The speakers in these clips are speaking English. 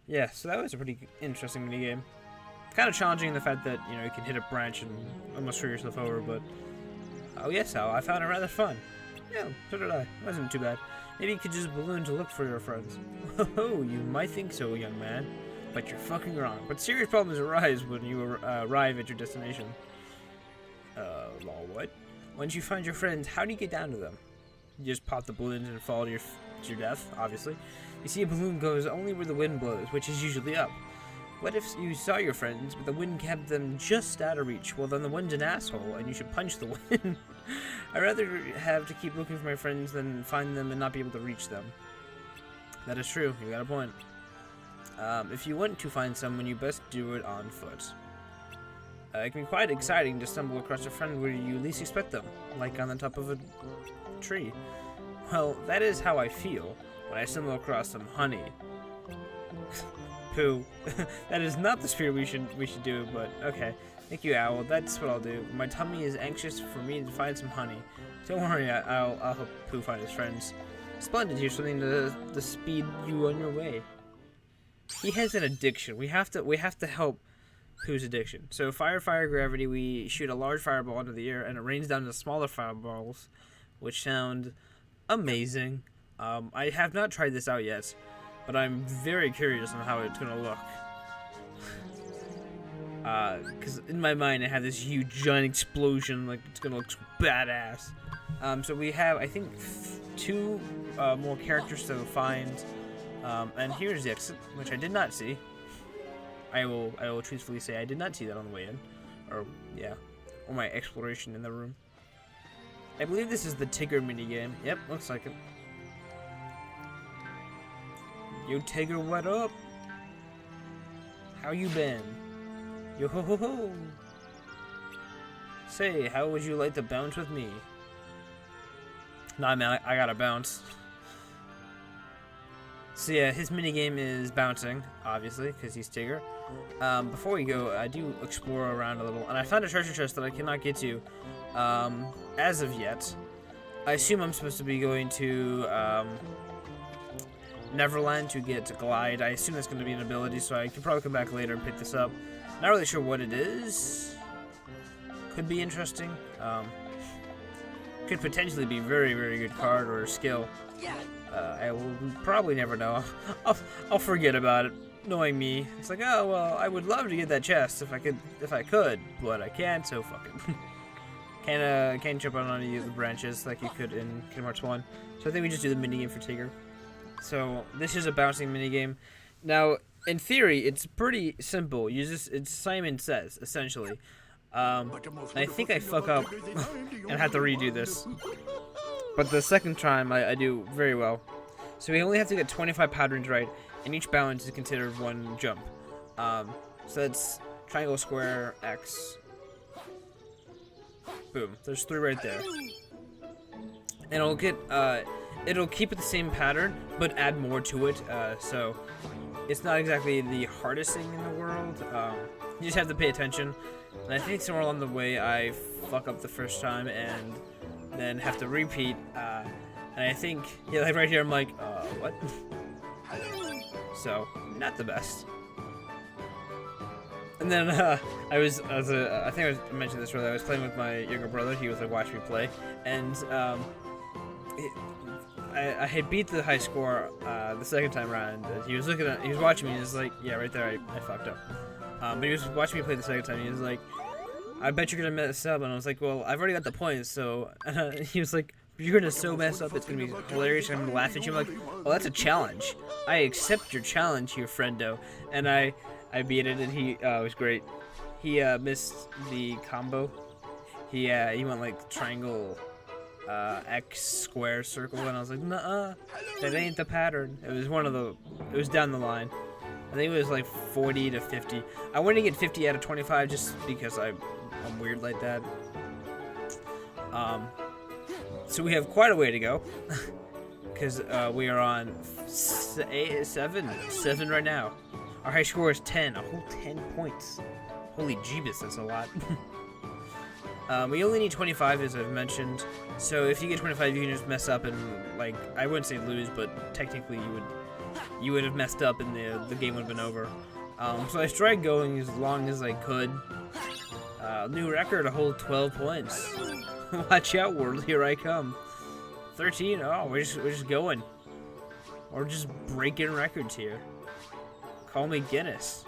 Yeah, so that was a pretty interesting minigame. Kind of challenging in the fact that, you know, you can hit a branch and almost screw yourself over, but... Oh yes, Al, I found it rather fun. Yeah, so did I. It wasn't too bad. Maybe you could use a balloon to look for your friends. Oh, you might think so, young man. But you're fucking wrong. But serious problems arise when you arrive at your destination. Lol, what? Once you find your friends, how do you get down to them? You just pop the balloons and fall to your death, obviously. You see, a balloon goes only where the wind blows, which is usually up. What if you saw your friends, but the wind kept them just out of reach? Well, then the wind's an asshole, and you should punch the wind. I'd rather have to keep looking for my friends than find them and not be able to reach them. That is true. You got a point. If you want to find someone, you best do it on foot. It can be quite exciting to stumble across a friend where you least expect them, like on the top of a tree. Well, that is how I feel when I stumble across some honey. Pooh. That is not the spirit we should do, but okay. Thank you, Owl. That's what I'll do. My tummy is anxious for me to find some honey. Don't worry, I'll help Pooh find his friends. Splendid. Here's something to speed you on your way. He has an addiction. We have to help Pooh's addiction. So fire, gravity. We shoot a large fireball into the air, and it rains down to smaller fireballs, which sound amazing. I have not tried this out yet, but I'm very curious on how it's gonna look. Because in my mind, I have this huge giant explosion, like it's gonna look badass. So we have, I think, two more characters to find. And here's the exit, which I did not see. I will truthfully say I did not see that on the way in, or yeah, or my exploration in the room. I believe this is the Tigger minigame. Yep, looks like it. Yo, Tigger, what up? How you been? Yo ho ho ho. Say, how would you like to bounce with me? Nah, man, I gotta bounce. So yeah, his minigame is bouncing, obviously, because he's Tigger. Before we go, I do explore around a little, and I found a treasure chest that I cannot get to as of yet. I assume I'm supposed to be going to Neverland to get to Glide. I assume that's going to be an ability, so I can probably come back later and pick this up. Not really sure what it is. Could be interesting. Could potentially be very, very good card or skill. I will probably never know. I'll forget about it. Knowing me, it's like, oh well, I would love to get that chest if I could, but I can't. So fuck it. Can't jump on any of the branches like you could in Kingdom Hearts 1. So I think we just do the minigame for Tigger. So this is a bouncing minigame. Now, in theory, it's pretty simple. It's Simon Says, essentially. I think I fuck up and have to redo this. But the second time, I do very well. So we only have to get 25 patterns right, and each bounce is considered one jump. So that's triangle, square, X. Boom. There's 3 right there. And it'll keep it the same pattern, but add more to it. So it's not exactly the hardest thing in the world. You just have to pay attention. And I think somewhere along the way, I fuck up the first time and then have to repeat. And I think, yeah, like right here, I'm like, what? So, not the best. And then I think I mentioned this earlier. I was playing with my younger brother. He was like, watch me play, and I had beat the high score the second time around. He was watching me. And he was like, yeah, right there, I fucked up. But he was watching me play the second time. He was like, I bet you're gonna mess up. And I was like, well, I've already got the points. So he was like, you're gonna so mess up, it's gonna be hilarious. I'm gonna laugh at you. I'm like, well, that's a challenge. I accept your challenge here, friendo. And I beat it, and it was great. He missed the combo. He went like triangle, X, square, circle, and I was like, nuh-uh, that ain't the pattern. It was down the line. I think it was like 40 to 50. I wanted to get 50 out of 25 just because I'm weird like that. So we have quite a way to go, because we are on 7 right now. Our high score is 10, a whole 10 points. Holy jeebus, that's a lot. We only need 25, as I've mentioned. So if you get 25, you can just mess up and, like, I wouldn't say lose, but technically you would have messed up and the game would have been over. So I tried going as long as I could. New record, a whole 12 points. Watch out, world, here I come. 13, oh, we're just going. We're just breaking records here. Call me Guinness.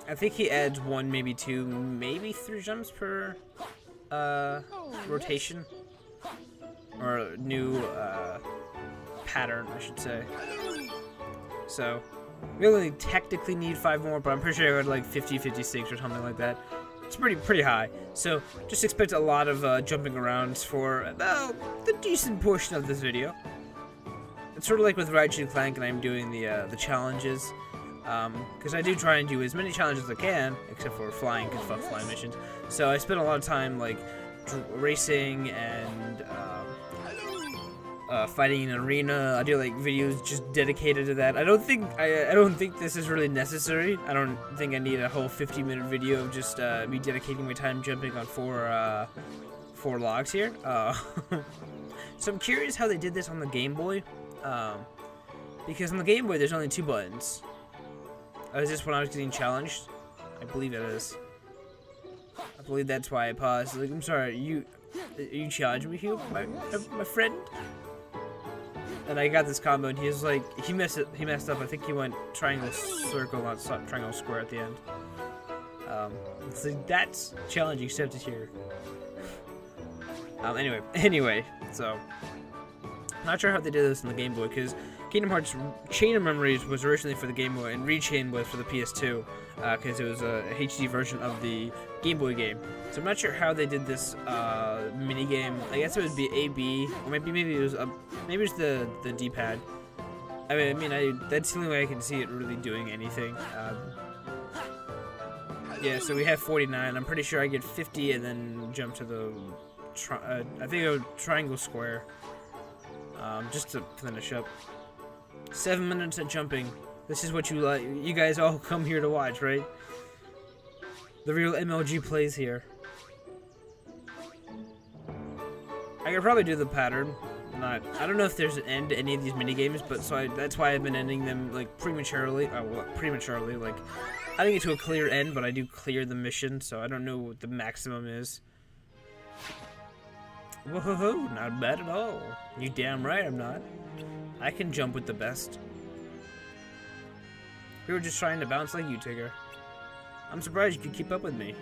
I think he adds 1, maybe 2, maybe 3 jumps per rotation. Or new pattern, I should say. So, we only technically need 5 more, but I'm pretty sure I got like 50, 56 or something like that. It's pretty high. So, just expect a lot of jumping around for about the decent portion of this video. It's sort of like with Ratchet & Clank, and I'm doing the challenges. Because I do try and do as many challenges as I can, except for flying, because fuck flying missions. So I spend a lot of time, like, racing and fighting in an arena. I do like videos just dedicated to that. I don't think this is really necessary. I don't think I need a whole 50-minute video of just me dedicating my time jumping on four logs here. So I'm curious how they did this on the Game Boy, because on the Game Boy there's only 2 buttons. Is this when I was getting challenged? I believe it is. I believe that's why I paused. Like, I'm sorry, you challenged me, Hugh, my friend? And I got this combo, and he was like, he messed up. I think he went triangle circle, not triangle square at the end. So that's challenge accepted here. Anyway, so not sure how they did this in the Game Boy, because Kingdom Hearts Chain of Memories was originally for the Game Boy, and Rechain was for the PS2, because it was a HD version of the Game Boy game. So I'm not sure how they did this mini game. I guess it would be A, B, or maybe it was the D-pad. I mean, that's the only way I can see it really doing anything. Yeah, so we have 49. I'm pretty sure I get 50 and then jump to the I think it would triangle square, just to finish up. 7 minutes of jumping. This is what you guys all come here to watch, right? The real MLG plays here. I could probably do the pattern. I don't know if there's an end to any of these mini games, but that's why I've been ending them like prematurely. Like, I didn't get to a clear end, but I do clear the mission, so I don't know what the maximum is. Whoa, not bad at all. You damn right I'm not. I can jump with the best. We were just trying to bounce like you, Tigger. I'm surprised you could keep up with me.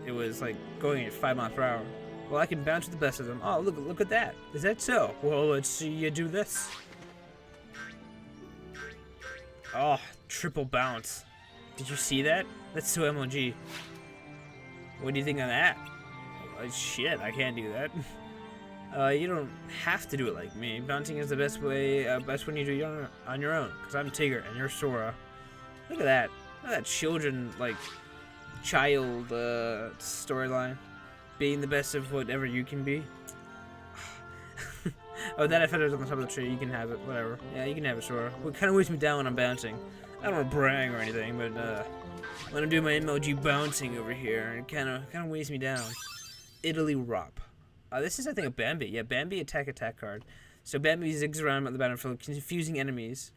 It was like going at 5 miles per hour. Well, I can bounce with the best of them. Oh, look at that. Is that so? Well, let's see you do this. Oh, triple bounce. Did you see that? That's so MLG. What do you think of that? Oh, shit, I can't do that. You don't have to do it like me. Bouncing is the best way, best when you do it on your own. Because I'm Tigger and you're Sora. Look at that. Look at that child storyline. Being the best of whatever you can be. Oh, that feather's on the top of the tree. You can have it. Whatever. Yeah, you can have it, Sora. It kind of weighs me down when I'm bouncing. I don't want to brag or anything, but when I'm doing my MLG bouncing over here, it kind of weighs me down. Italy Rop. This is, I think, a Bambi. Yeah, Bambi attack card. So Bambi zigs around at the battlefield, confusing enemies.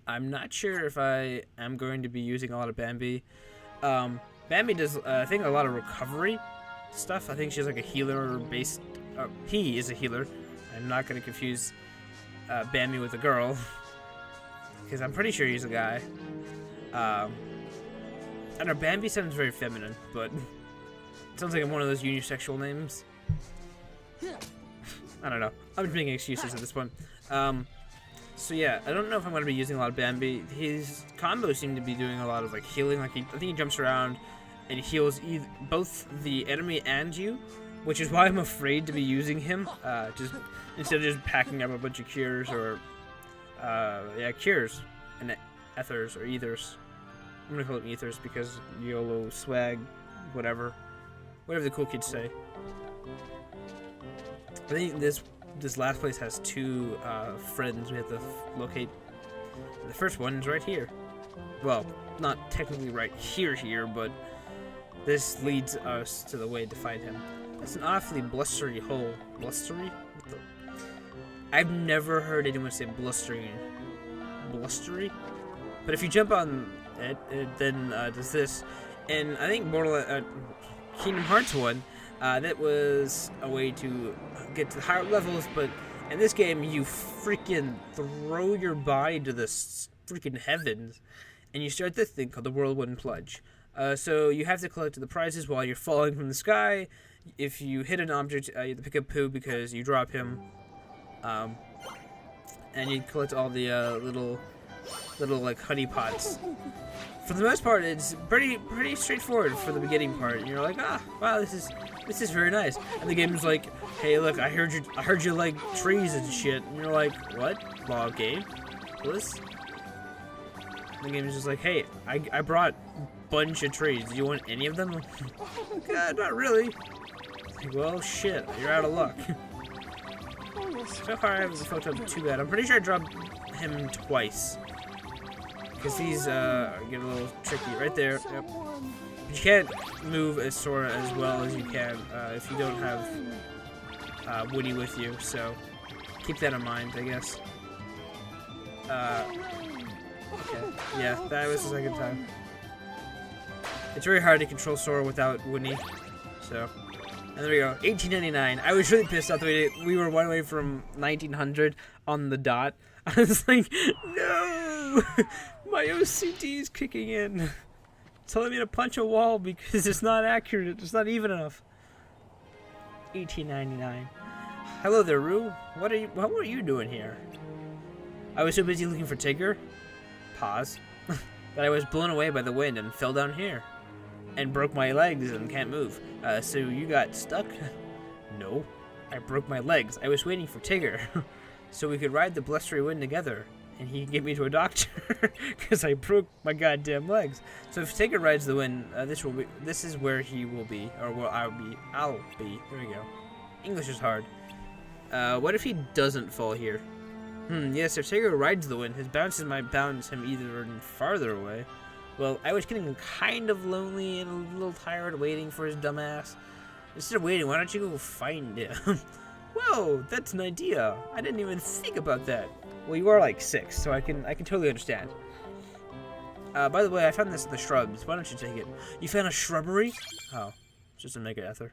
I'm not sure if I am going to be using a lot of Bambi. Bambi does, I think, a lot of recovery stuff. I think she's like a healer-based... he is a healer. I'm not going to confuse Bambi with a girl. Because I'm pretty sure he's a guy. I don't know, Bambi sounds very feminine, but... it sounds like one of those unisexual names. I don't know. I'm just making excuses at this point. So yeah, I don't know if I'm going to be using a lot of Bambi. His combos seem to be doing a lot of like healing. Like I think he jumps around and heals both the enemy and you, which is why I'm afraid to be using him. Just instead of just packing up a bunch of cures or cures and ethers or ethers. I'm gonna call them ethers because YOLO swag, whatever the cool kids say. I think this last place has 2 friends we have to locate. The first one is right here. Well, not technically right here, but this leads us to the way to find him. It's an awfully blustery hole. Blustery? I've never heard anyone say blustery. Blustery? But if you jump on it, then does this. And I think Kingdom Hearts 1, that was a way to get to the higher levels, but in this game, you freaking throw your body to the freaking heavens, and you start this thing called the Whirlwind Plunge. So you have to collect the prizes while you're falling from the sky. If you hit an object, you have to pick up Pooh because you drop him. And you collect all the little like honey pots. For the most part, it's pretty straightforward for the beginning part. And you're like, wow, this is very nice. And the game's like, hey, look, I heard you like trees and shit. And you're like, what? Well, game? This? The game is just like, hey, I brought a bunch of trees. Do you want any of them? God, not really. Like, well, shit, you're out of luck. So far, I haven't fucked up too bad. I'm pretty sure I dropped him twice. Because these get a little tricky. Right there. Yep. But you can't move as Sora as well as you can if you don't have Woody with you. So keep that in mind, I guess. Okay. Yeah, that was the second time. It's very hard to control Sora without Woody. So. And there we go, 1899. I was really pissed off that we were one away from 1900 on the dot. I was like, no! My OCD is kicking in. It's telling me to punch a wall because it's not accurate. It's not even enough. 1899. Hello there, Roo. What were you doing here? I was so busy looking for Tigger. Pause. That I was blown away by the wind and fell down here. And broke my legs and can't move. So you got stuck? No, I broke my legs. I was waiting for Tigger, so we could ride the blustery wind together, and he can get me to a doctor, because I broke my goddamn legs. So if Tigger rides the wind, this is where he will be, or where I'll be. There we go. English is hard. What if he doesn't fall here? Yes, if Tigger rides the wind, his bounces might bounce him even farther away. Well, I was getting kind of lonely and a little tired waiting for his dumbass. Instead of waiting, why don't you go find him? Whoa, that's an idea. I didn't even think about that. Well, you are like 6, so I can totally understand. By the way, I found this in the shrubs. Why don't you take it? You found a shrubbery? Oh, it's just a mega ether.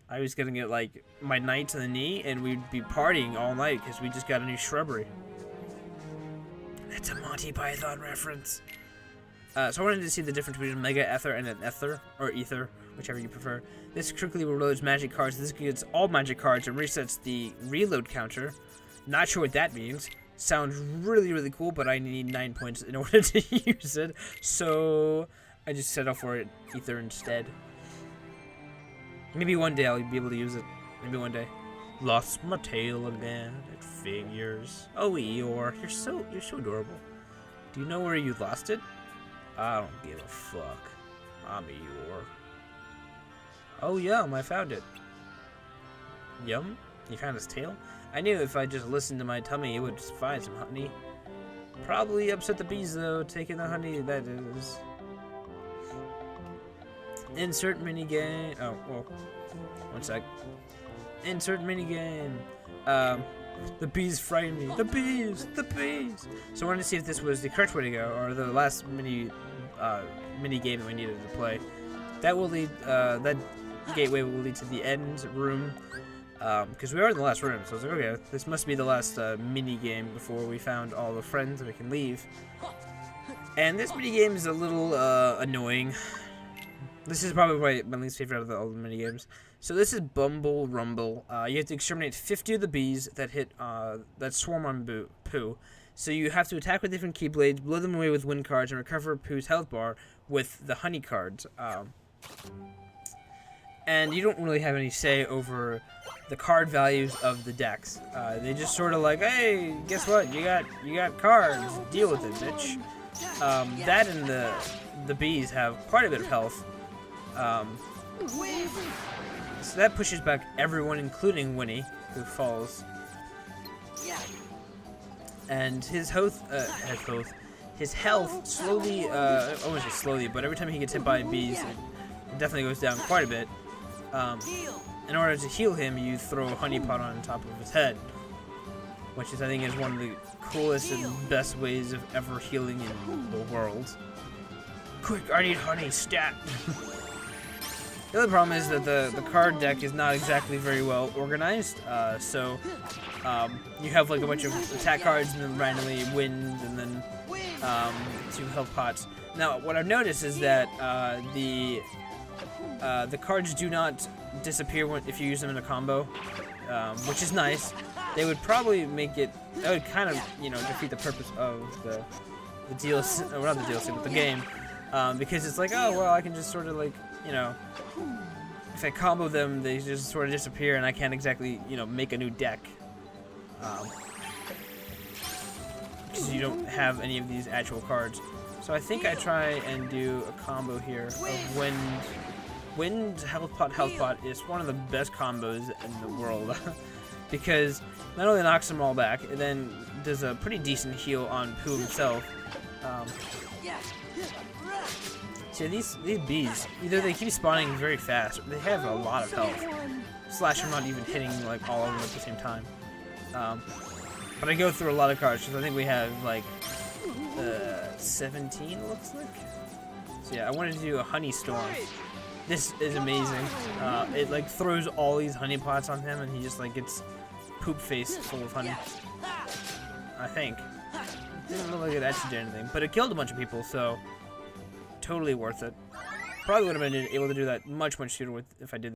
I was gonna get like my knight to the knee, and we'd be partying all night because we just got a new shrubbery. That's a Monty Python reference. So I wanted to see the difference between a Mega Ether and an Ether, or Ether, whichever you prefer. This quickly reloads magic cards. This gets all magic cards and resets the reload counter. Not sure what that means. Sounds really, really cool, but I need 9 points in order to use it. So I just settle for it, Ether instead. Maybe one day I'll be able to use it. Maybe one day. Lost my tail again. It figures. Oh, Eeyore, you're so adorable. Do you know where you lost it? I don't give a fuck. I'm Eeyore. Oh, yum, I found it. Yum? You found his tail? I knew if I just listened to my tummy, it would find some honey. Probably upset the bees, though, taking the honey, that is. Insert minigame. Oh, well. One sec. Insert minigame. The bees frighten me. The bees! The bees! So I wanted to see if this was the correct way to go, or the last mini game that we needed to play. That will lead, that gateway will lead to the end room, because we are in the last room, so I was like, okay, this must be the last mini game before we found all the friends and we can leave. And this mini game is a little annoying. This is probably my least favorite out of all the mini games. So this is Bumble Rumble. You have to exterminate 50 of the bees that that swarm on Pooh. So you have to attack with different keyblades, blow them away with wind cards, and recover Pooh's health bar with the honey cards. And you don't really have any say over the card values of the decks. They just sort of like, hey, guess what? You got cards. Deal with it, bitch. That and the bees have quite a bit of health. So that pushes back everyone, including Winnie, who falls. And his health slowly, almost just slowly, but every time he gets hit by bees, it definitely goes down quite a bit. In order to heal him, you throw a honey pot on top of his head. which is I think is one of the coolest and best ways of ever healing in the world. Quick, I need honey, stat! The other problem is that the card deck is not exactly very well organized, so you have like a bunch of attack cards and then randomly wind and then 2 health pots. Now, what I've noticed is that the cards do not disappear if you use them in a combo, which is nice. They would probably make it, that would kind of, you know, defeat the purpose of the DLC, or not the DLC, but the game, because it's like, oh, well, I can just sort of like, you know, if I combo them, they just sort of disappear and I can't exactly, you know, make a new deck. Because you don't have any of these actual cards. So I think I try and do a combo here of Wind, Health Pot is one of the best combos in the world. Because not only knocks them all back, it then does a pretty decent heal on Pooh himself. See, these bees, either they keep spawning very fast, or they have a lot of health. Slash, I'm not even hitting like all of them at the same time. But I go through a lot of cards, because I think we have like 17, it looks like. So yeah, I wanted to do a Honey Storm. This is amazing. It like throws all these honey pots on him, and he just like gets poop face full of honey. I think. It didn't look like it actually did anything, but it killed a bunch of people, so totally worth it. Probably would have been able to do that much sooner if I did.